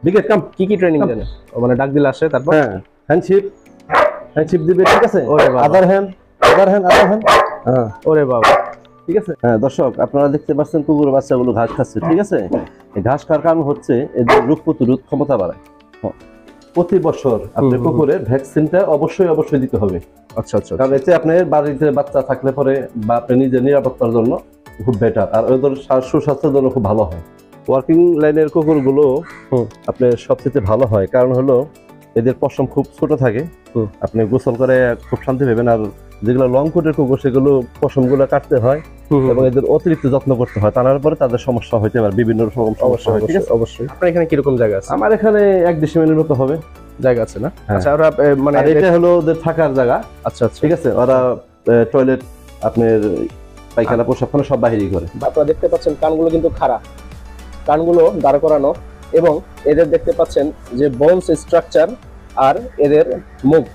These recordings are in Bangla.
বিকেট কাম। কি ট্রেনিং দেন? মানে ডাক দিলে আসে, তারপর হ্যাঁ হ্যান্ডশিপ দিবে, ঠিক আছে? ওরে বাবা, আদার হ্যান্ড। হ্যাঁ ওরে বাবা, ঠিক আছে। হ্যাঁ দর্শক, আপনারা দেখতে পাচ্ছেন কুকুর বাচ্চাগুলো ঘাস খাচ্ছে, ঠিক আছে? এই ঘাস খাওয়ার কারণ হচ্ছে এদের রোগ প্রতিরোধ ক্ষমতা বাড়ায়। প্রতি বছর আপনি কুকুরের ভ্যাকসিনটা অবশ্যই দিতে হবে। আচ্ছা আচ্ছা, কারণ এতে আপনার বাড়িতে বাচ্চা থাকলে পরে বা আপনি নিজের নিরাপত্তার জন্য খুব বেটার, আর ওদের সুস্বাস্থ্যের জন্য খুব ভালো হয়। ওয়ার্কিং লাইনের কুকুরগুলো আপনার সবচেয়ে ভালো হয়, কারণ হলো এদের পশম খুব ছোট থাকে, আপনি গোসল করে খুব শান্তি পাবেন। আর যেগুলো লং কোটের কুকুর সেগুলো পশমগুলো কাটতে হয় এবং এদের অতিরিক্ত যত্ন করতে হয়, তারপরে তাদের সমস্যা হইতে পারে, বিভিন্ন রকম সমস্যা হয়। ঠিক আছে, অবশ্যই। আপনার এখানে কিরকম জায়গা আছে? আমার এখানে 1 ডিসিমেলের মতো হবে জায়গা আছে না? আচ্ছা, ওরা মানে এটা হলো ওদের থাকার জায়গা। আচ্ছা, ঠিক আছে। ওরা টয়লেট, আপনার পায়খানা, প্রসাবখানা সব বাইরেই করে। আপনারা দেখতে পাচ্ছেন কানগুলো কিন্তু খাড়া, কানগুলো দাঁড় করানো, এবং এদের দেখতে পাচ্ছেন যে বোনস স্ট্রাকচার আর এদের মুখ,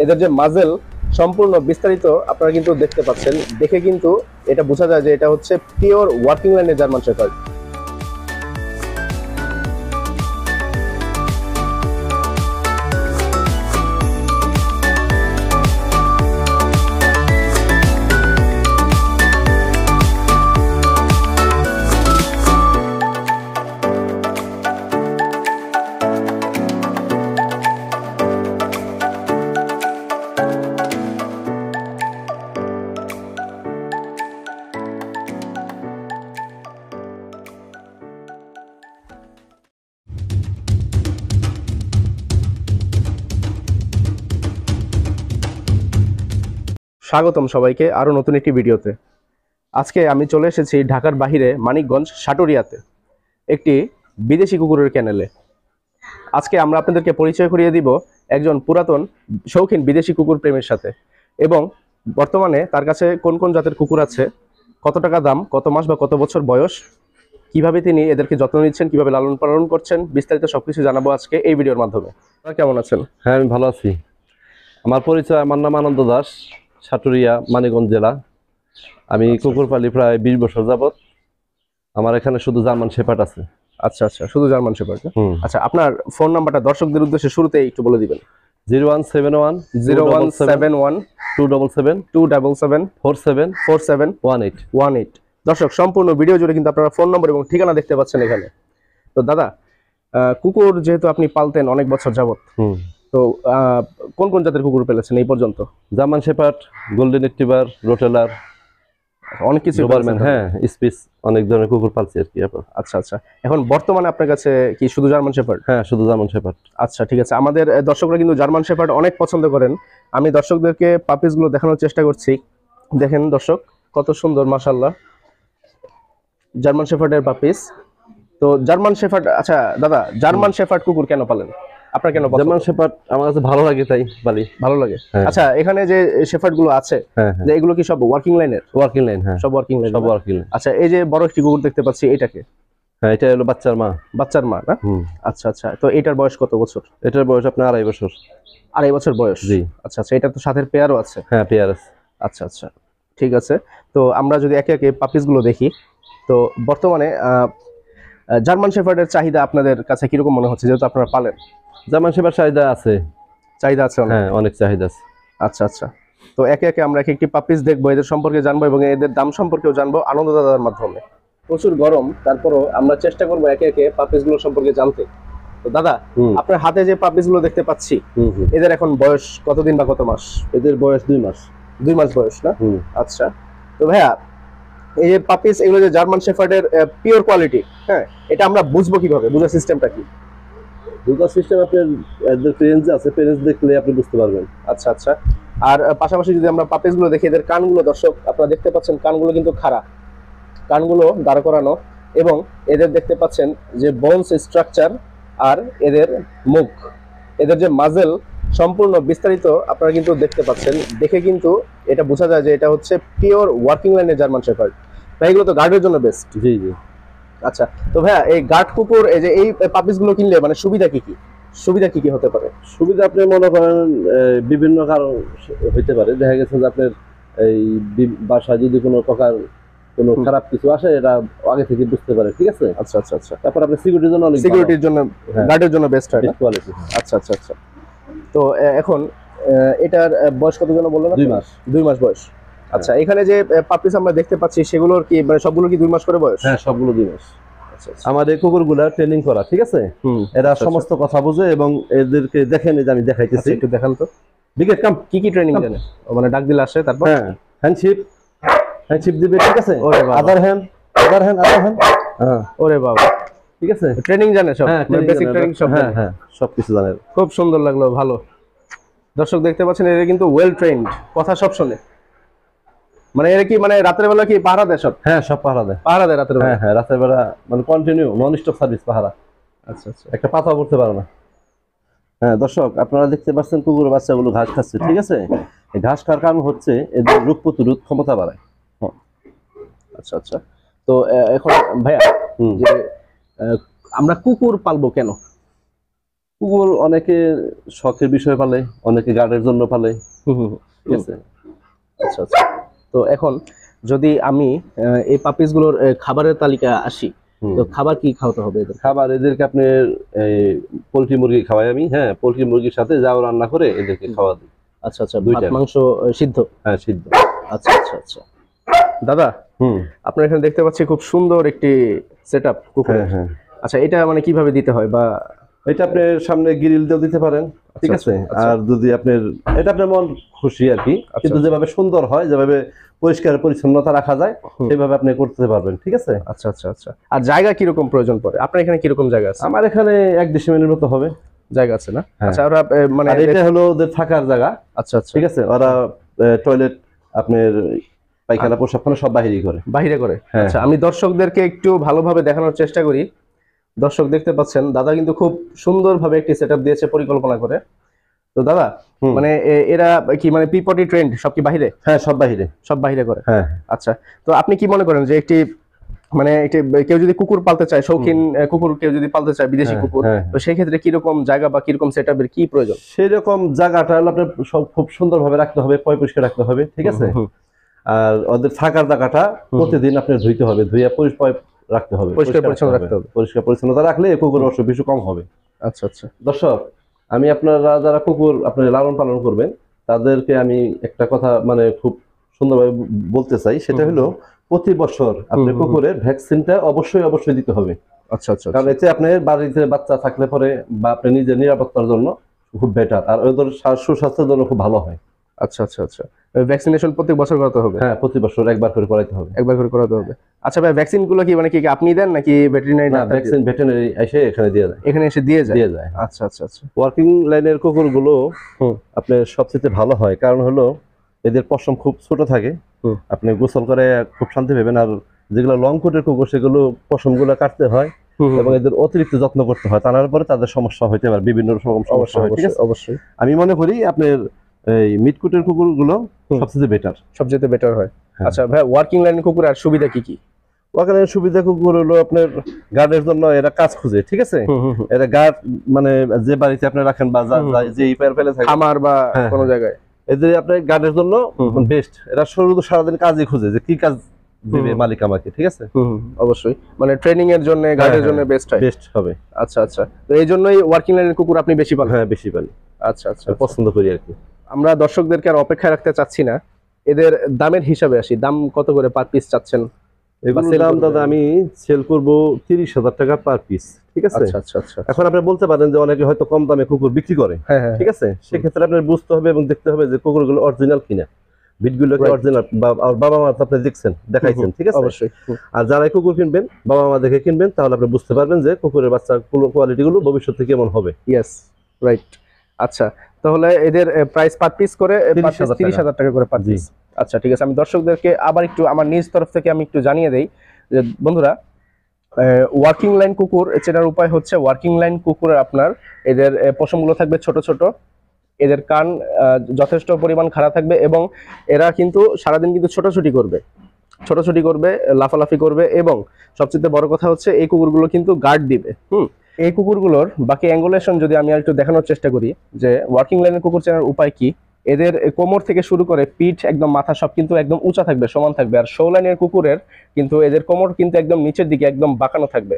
এদের যে মাজেল সম্পূর্ণ বিস্তারিত আপনারা কিন্তু দেখতে পাচ্ছেন। দেখে কিন্তু এটা বোঝা যায় যে এটা হচ্ছে পিওর ওয়ার্কিং লাইনের জার্মান শেফার্ড। স্বাগতম সবাইকে আরো নতুন একটি ভিডিওতে। আজকে আমি চলে এসেছি ঢাকার বাহিরে মানিকগঞ্জ সাটুরিয়াতে একটি বিদেশি কুকুরের ক্যানেলে। আজকে আমরা আপনাদেরকে পরিচয় করিয়ে দিব একজন পুরাতন শৌখিন বিদেশি কুকুর প্রেমের সাথে, এবং বর্তমানে তার কাছে কোন কোন জাতের কুকুর আছে, কত টাকা দাম, কত মাস বা কত বছর বয়স, কিভাবে তিনি এদেরকে যত্ন নিচ্ছেন, কিভাবে লালন পালন করছেন, বিস্তারিত সবকিছু জানাবো আজকে এই ভিডিওর মাধ্যমে। আপনারা কেমন আছেন? হ্যাঁ, আমি ভালো আছি। আমার পরিচয়, আমার নাম আনন্দ দাস, সাটুরিয়া, মানিকগঞ্জ জেলা। আমি কুকুর পালি প্রায় 20 বছর যাবত। আমার এখানে শুধু জার্মান শেপার্ড আছে। আচ্ছা আচ্ছা, শুধু জার্মান শেপার্ড। আচ্ছা, আপনার ফোন নাম্বারটা দর্শকদের উদ্দেশ্যে শুরুতেই একটু বলে দিবেন। 0171 0171 277 277 474718। দর্শক, সম্পূর্ণ ভিডিও জুড়ে কিন্তু আপনারা ফোন নম্বর এবং ঠিকানা দেখতে পাচ্ছেন এখানে। তো দাদা, কুকুর যেহেতু আপনি পালতেন অনেক বছর যাবত, তো কোন কোন জাতের কুকুর পেলেছেন এই পর্যন্ত? জার্মান শেপার্ড, গোল্ডেন রিট্রিভার, রোটেলার, অনেক কিছু। হ্যাঁ, স্পিচ, অনেক ধরনের কুকুর পালছি আর কি। আচ্ছা আচ্ছা, এখন বর্তমানে আপনার কাছে কি শুধু জার্মান শেপার্ড? হ্যাঁ, শুধু জার্মান শেপার্ড। আচ্ছা, ঠিক আছে। আমাদের দর্শকরা কিন্তু জার্মান শেপার্ড অনেক পছন্দ করেন। আমি দর্শকদেরকে পাপিস গুলো দেখানোর চেষ্টা করছি। দেখেন দর্শক, কত সুন্দর, মাশাআল্লাহ, জার্মান শেফার্ডের পাপিস। তো জার্মান শেফার্ড, আচ্ছা দাদা, জার্মান শেফার্ড কুকুর কেন পালেন? আপনার কেন পছন্দ? জার্মান শেফার্ড আমার কাছে ভালো লাগে, তাই পালি। ভালো লাগে। আচ্ছা, এখানে যে শেফার্ড গুলো আছে, এগুলো কি সব ওয়ার্কিং লাইনের? ওয়ার্কিং লাইন, হ্যাঁ, সব ওয়ার্কিং লাইন, সব ওয়ার্কিং লাইন। আচ্ছা, এই যে বড় একটি কুকুর দেখতে পাচ্ছি, এটাকে? হ্যাঁ, এটা হলো বাচ্চার মা। বাচ্চার মা না? আচ্ছা আচ্ছা, তো এটার বয়স কত বছর? এটার বয়স আপনার 2.5 বছর। 2.5 বছর বয়স? জি। আচ্ছা আচ্ছা, এটা তো সাথের পেয়ারও আছে? হ্যাঁ, পেয়ার আছে। আচ্ছা আচ্ছা, ঠিক আছে। তো আমরা যদি একে একে পাপিস গুলো দেখি, তো বর্তমানে জার্মান শেফার্ডের চাহিদা আপনাদের কাছে কিরকম মনে হচ্ছে, যেহেতু আপনারা পালেন? জার্মান শেফার্ড চাহিদা আছে। চাহিদা আছে? হ্যাঁ, অনেক চাহিদা আছে। আচ্ছা আচ্ছা, তো একে একে আমরা একটি পাপিস দেখবো, এদের সম্পর্কে জানবো এবং এদের দাম সম্পর্কেও জানবো আনন্দ দাদার মাধ্যমে। প্রচুর গরম, তারপরও আমরা চেষ্টা করবো একে একে পাপিস গুলো সম্পর্কে জানতে। তো দাদা, আপনার হাতে যে পাপিস গুলো দেখতে পাচ্ছি, এদের এখন বয়স কতদিন বা কত মাস? এদের বয়স 2 মাস। 2 মাস বয়স না? আচ্ছা, তো ভাইয়া, এই যে পাপিস, এগুলো যে জার্মান শেফার্ডের পিওর কোয়ালিটি, হ্যাঁ, এটা আমরা বুঝবো কিভাবে? বুঝার সিস্টেমটা কি? বুঝার সিস্টেম আপনার এদের প্যারেন্টস আছে, প্যারেন্টস দেখলে আপনি বুঝতে পারবেন। আচ্ছা আচ্ছা, আর পাশাপাশি যদি আমরা পাপিস গুলো দেখি, এদের কানগুলো দর্শক আপনারা দেখতে পাচ্ছেন, কানগুলো কিন্তু খাড়া, কানগুলো দাঁড় করানো, এবং এদের দেখতে পাচ্ছেন যে বোনস স্ট্রাকচার আর এদের মুখ, এদের যে মাজেল সম্পূর্ণ বিস্তারিত আপনারা কিন্তু দেখতে পাচ্ছেন। দেখে কিন্তু এটা বোঝা যায় যে এটা হচ্ছে পিওর ওয়ার্কিং লাইনের জার্মান শেফার্ড। ভাই, এগুলো তো গার্ডের জন্য বেস্ট। জি জি। আচ্ছা, তো ভাইয়া, এই গার্ড কুকুর, এই যে এই পাপিস গুলো কিনলে মানে সুবিধা কি কি? সুবিধা কি কি হতে পারে? সুবিধা আপনি মনে করেন বিভিন্ন কারণ হইতে পারে। দেখা গেছে যে আপনার এই বাসায় যদি কোনো প্রকার কোনো খারাপ কিছু আসে এটা আগে থেকে বুঝতে পারে, ঠিক আছে। আচ্ছা আচ্ছা আচ্ছা, তারপর আপনি সিকিউরিটির জন্য অনেক সিকিউরিটির জন্য, হ্যাঁ। গার্ডের জন্য বেস্ট হয় না? কোয়ালিটি। আচ্ছা আচ্ছা আচ্ছা। তো এখন এটার বয়স কত যেন বললেন? 2 মাস। 2 মাস বয়স। আচ্ছা, এখানে যে পাপিস আমরা দেখতে পাচ্ছি সেগুলোর কি মানে সবগুলো কি 2 মাস করে বয়স? হ্যাঁ, সবগুলো 2 মাস। আচ্ছা আচ্ছা। আমার এই কুকুরগুলা ট্রেনিং করা, ঠিক আছে। এরা আচ্ছা, সমস্ত কথা বোঝে এবং এদেরকে দেখেন যে আমি দেখাইতেছি। আচ্ছা, একটু দেখান তো বিকেট কাম। কি কি ট্রেনিং জানে? মানে ডাক দিলে আসে, তারপর হ্যাঁ, হ্যান্ডশিপ দিবে, ঠিক আছে। ওরে বাবা। Other hand. হ্যাঁ, ওরে বাবা, ঠিক আছে। ট্রেনিং জানে সব, হ্যাঁ, বেসিক ট্রেনিং সব হ্যাঁ জানে। হ্যাঁ, সবকিছু জানে। খুব সুন্দর লাগলো, ভালো। দর্শক দেখতে পাচ্ছেন এরা কিন্তু ওয়েল ট্রেন্ড, কথা সব শোনে। মানে এরা কি মানে রাতের বেলা কি পাহারা দেয় সব? হ্যাঁ, সব পাহারা দেয়। পাহারা দেয় রাতের বেলা? হ্যাঁ হ্যাঁ, রাতের বেলা মানে কন্টিনিউ নন স্টপ সার্ভিস পাহারা। আচ্ছা আচ্ছা। একটা পাতা পড়তে পারে না। হ্যাঁ দর্শক, আপনারা দেখতে পাচ্ছেন কুকুরের বাচ্চাগুলো ঘাস খাচ্ছে, ঠিক আছে। এই ঘাস খাওয়ার কারণ হচ্ছে এদের রোগ প্রতিরোধ ক্ষমতা বাড়ায়। আচ্ছা আচ্ছা। তো এখন ভাইয়া, যে আমরা কুকুর পালবো কেন? কুকুর অনেকে শখের বিষয় পালে, অনেকে গার্ডের জন্য পালে, ঠিক আছে। আচ্ছা আচ্ছা। তো এখন যদি আমি এই পাপিস গুলোর খাবারের তালিকা আসি, তো খাবার কি খাওয়াতে হবে এদের? খাবার এদেরকে আপনি পোলট্রি মুরগি খাওয়াই আমি। হ্যাঁ, পোলট্রি মুরগির সাথে যাও রান্না করে এদেরকে খাওয়া দিই। আচ্ছা আচ্ছা, ভাত দুইটা। মাংস সিদ্ধ? হ্যাঁ, সিদ্ধ। আচ্ছা আচ্ছা আচ্ছা। দাদা, আপনার এখানে দেখতে পাচ্ছি খুব সুন্দর একটি সেটআপ কুকুরের। হ্যাঁ হ্যাঁ। আচ্ছা, এটা মানে কিভাবে দিতে হয় বা? এটা আপনি সামনে গ্রিল দিয়েও দিতে পারেন, ঠিক আছে। আর যদি আপনার এটা আপনার মন খুশি আর কি, কিন্তু যেভাবে সুন্দর হয়, যেভাবে পরিষ্কার পরিচ্ছন্নতা রাখা যায় সেভাবে আপনি করতে পারবেন, ঠিক আছে। আচ্ছা আচ্ছা আচ্ছা। আর জায়গা কিরকম প্রয়োজন পড়ে? আপনার এখানে কিরকম জায়গা আছে? আমার এখানে 1 ডিসিমেলের মতো হবে জায়গা আছে না? হ্যাঁ। আচ্ছা, ওরা মানে আর এটা হলো ওদের থাকার জায়গা। আচ্ছা আচ্ছা, ঠিক আছে। ওরা টয়লেট, আপনার পায়খানা, প্রসাবখানা সব বাহিরেই করে। বাহিরে করে? হ্যাঁ। আচ্ছা, আমি দর্শকদেরকে একটু ভালোভাবে দেখানোর চেষ্টা করি। দর্শক দেখতে পাচ্ছেন দাদা কিন্তু খুব সুন্দরভাবে একটি সেটআপ দিয়েছে পরিকল্পনা করে। তো দাদা, মানে এরা কি মানে পিপটি ট্রেন্ড সব কি বাহিরে? হ্যাঁ, সব বাহিরে। সব বাহিরে করে? হ্যাঁ। আচ্ছা, তো আপনি কি মনে করেন যে একটি মানে একটি কেউ যদি কুকুর পালতে চায়, শৌখিন কুকুর কেউ যদি পালতে চায়, বিদেশি কুকুর, তো সেই ক্ষেত্রে কিরকম জায়গা বা কিরকম সেটআপের কি প্রয়োজন? সেরকম জায়গাটা হলো আপনার সব খুব সুন্দরভাবে রাখতে হবে, পরিষ্কার রাখতে হবে, ঠিক আছে। আর ওদের থাকার জায়গাটা প্রতিদিন আপনি ধুইতে হবে, ধুইয়া পরিষ্কার রাখতে হবে, পরিষ্কার পরিচ্ছন্ন রাখতে হবে। পরিষ্কার পরিচ্ছন্নতা রাখলে কুকুরের অসুখ বিসুখ কম হবে। আচ্ছা আচ্ছা। দর্শক, আমি আপনারা যারা কুকুর আপনারা লালন পালন করবেন তাদেরকে আমি একটা কথা মানে খুব সুন্দরভাবে বলতে চাই, সেটা হলো প্রতি বছর আপনি কুকুরের ভ্যাকসিনটা অবশ্যই দিতে হবে। আচ্ছা আচ্ছা। কারণ এতে আপনার বাড়িতে বাচ্চা থাকলে পরে বা আপনি নিজের নিরাপত্তার জন্য খুব বেটার, আর ওদের সুস্বাস্থ্যের জন্য খুব ভালো হয়। আচ্ছা আচ্ছা আচ্ছা। ভ্যাকসিনেশন প্রতি বছর করাতে হবে? হ্যাঁ, প্রতি বছর একবার করে করাইতে হবে। একবার করে করাতে হবে। আচ্ছা ভাই, ভ্যাকসিন গুলো কি মানে কি আপনি দেন নাকি ভেটেরিনারি? না, ভ্যাকসিন ভেটেরিনারি এসে এখানে দিয়ে যায়। এখানে এসে দিয়ে যায়? আচ্ছা আচ্ছা আচ্ছা। ওয়ার্কিং লাইনের কুকুরগুলো আপনার সবচেয়ে ভালো হয়, কারণ হলো এদের পশম খুব ছোট থাকে, আপনি গোসল করে খুব শান্তি পাবেন। আর যেগুলো লং কোটের কুকুর সেগুলো পশমগুলো কাটতে হয় এবং এদের অতিরিক্ত যত্ন করতে হয়, তার পরে তাদের সমস্যা হইতে পারে, বিভিন্ন রকম সমস্যা হয়, ঠিক আছে। অবশ্যই আমি মনে করি আপনার এই মিডকুটের কুকুরগুলো সবচেয়ে বেটার, সবচেয়ে বেটার হয়। আচ্ছা ভাই, ওয়ার্কিং লাইন কুকুর আর সুবিধা কি কি? ওখানে সুবিধা কুকুর হলো আপনার গার্ডের জন্য এরা কাজ খুঁজে, ঠিক আছে। এরা গার্ড মানে যে বাড়িতে আপনি রাখেন বা যে ফেলে থাকে খামার বা কোনো জায়গায়, এদের আপনার গার্ডের জন্য বেস্ট। এরা শুধু সারাদিন কাজই খুঁজে যে কি কাজ দিবে মালিক আমাকে, ঠিক আছে। অবশ্যই মানে ট্রেনিং এর জন্য, গার্ডের জন্য বেস্ট হবে। আচ্ছা আচ্ছা। তো এই জন্যই ওয়ার্কিং লাইনের কুকুর আপনি বেশি পান? হ্যাঁ, বেশি পালি। আচ্ছা আচ্ছা, পছন্দ করি আর কি। আমরা দর্শকদেরকে আর অপেক্ষা রাখতে চাচ্ছি না, এদের দামের হিসাবে আসি। দাম কত করে পার পিস চাচ্ছেন? এগুলোর দাম দাদা আমি সেল করব 30,000 টাকা পার পিস, ঠিক আছে। আচ্ছা আচ্ছা আচ্ছা। এখন আপনি বলতে পারেন যে অনেকে হয়তো কম দামে কুকুর বিক্রি করে, ঠিক আছে। সেক্ষেত্রে আপনার বুঝতে হবে এবং দেখতে হবে যে কুকুরগুলো অরিজিনাল কিনা, বিটগুলো কি অরিজিনাল, বা বাবা মা আপনি দেখছেন, দেখাইছেন, ঠিক আছে। অবশ্যই। আর যারা কুকুর কিনবেন বাবা মা দেখে কিনবেন, তাহলে আপনি বুঝতে পারবেন যে কুকুরের বাচ্চা কোয়ালিটি গুলো ভবিষ্যতে কেমন হবে। Yes, right. আচ্ছা, তাহলে এদের প্রাইস পার পিস করে 30,000 টাকা করে পার পিস। আচ্ছা ঠিক আছে। আমি দর্শকদেরকে আবার একটু আমার নিজ তরফ থেকে আমি একটু জানিয়ে দেই যে বন্ধুরা, ওয়ার্কিং লাইন কুকুর চেনার উপায় হচ্ছে, ওয়ার্কিং লাইন কুকুরের আপনার এদের পশমগুলো থাকবে ছোট ছোট, এদের কান যথেষ্ট পরিমাণ খাড়া থাকবে এবং এরা কিন্তু সারাদিন কিন্তু ছোটাছুটি করবে, লাফালাফি করবে, এবং সবচেয়ে বড় কথা হচ্ছে এই কুকুরগুলো কিন্তু গার্ড দিবে। এই কুকুরগুলোর বাকি অ্যাঙ্গুলেশন যদি আমি আর একটু দেখানোর চেষ্টা করি, যে ওয়ার্কিং লাইনের কুকুর চেনার উপায় কি। এদের কোমর থেকে শুরু করে পিঠ একদম মাথা সব কিন্তু একদম উঁচা থাকবে, সমান থাকবে। আর শো লাইনের কুকুরের কিন্তু এদের কোমর কিন্তু একদম নিচের দিকে একদম বাঁকানো থাকবে।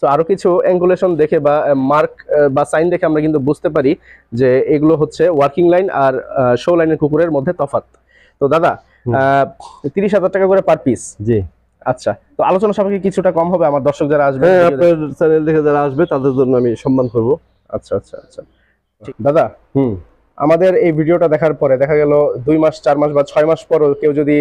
তো আরো কিছু অ্যাঙ্গুলেশন দেখে বা মার্ক বা সাইন দেখে আমরা কিন্তু বুঝতে পারি যে এগুলো হচ্ছে ওয়ার্কিং লাইন আর শো লাইনের কুকুরের মধ্যে তফাৎ। তো দাদা 30,000 টাকা করে পার পিস। জি। আচ্ছা, তো আলোচনা সাপেক্ষে কিছুটা কম হবে আমার দর্শক যারা আসবে। হ্যাঁ, আপনার চ্যানেল দেখে যারা আসবে তাদের জন্য আমি সম্মান করব। আচ্ছা আচ্ছা আচ্ছা, ঠিক দাদা। হুম। আমাদের এই ভিডিওটা দেখার পরে দেখা গেল 2 মাস 4 মাস বা 6 মাস পরও কেউ যদি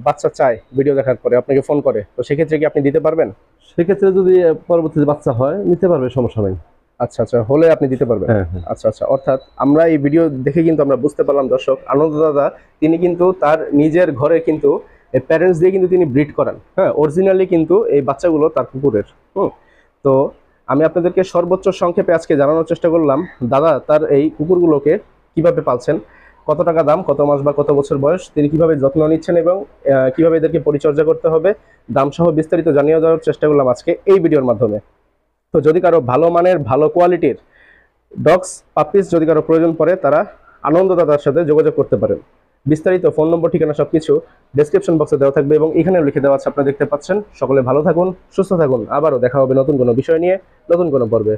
বাচ্চা চায় ভিডিও দেখার পরে আপনাকে ফোন করে, তো সেক্ষেত্রে কি আপনি দিতে পারবেন? সেক্ষেত্রে যদি পরবর্তীতে বাচ্চা হয় নিতে পারবে, সমস্যা নেই। আচ্ছা আচ্ছা, হলে আপনি দিতে পারবেন। হ্যাঁ হ্যাঁ। আচ্ছা আচ্ছা, অর্থাৎ আমরা এই ভিডিও দেখে কিন্তু আমরা বুঝতে পারলাম দর্শক, আনন্দ দাদা তিনি কিন্তু তার নিজের ঘরে কিন্তু প্যারেন্টস দিয়ে কিন্তু তিনি ব্রিড করান। হ্যাঁ, অরিজিনালি কিন্তু এই বাচ্চাগুলো তার কুকুরের। তো আমি আপনাদেরকে সর্বোচ্চ সংক্ষেপে আজকে জানানোর চেষ্টা করলাম দাদা তার এই কুকুরগুলোকে কিভাবে পালছেন, কত টাকা দাম, কত মাস বা কত বছর বয়স, তিনি কিভাবে যত্ন নিচ্ছেন এবং কিভাবে এদেরকে পরিচর্যা করতে হবে, দাম সহ বিস্তারিত জানিয়ে দেওয়ার চেষ্টা করলাম আজকে এই ভিডিওর মাধ্যমে। তো যদি কারো ভালো মানের ভালো কোয়ালিটির ডগস পাপিস যদি কারো প্রয়োজন পড়ে তারা আনন্দ দাদার সাথে যোগাযোগ করতে পারেন। বিস্তারিত ফোন নম্বর ঠিকানা সবকিছু ডেসক্রিপশন বক্সে দেওয়া থাকবে এবং এখানেও লিখে দেওয়া আছে, আপনারা দেখতে পাচ্ছেন। সকলে ভালো থাকুন, সুস্থ থাকুন, আবারও দেখা হবে নতুন কোনো বিষয় নিয়ে, নতুন কোনো পর্বে।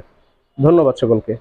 ধন্যবাদ সকলকে।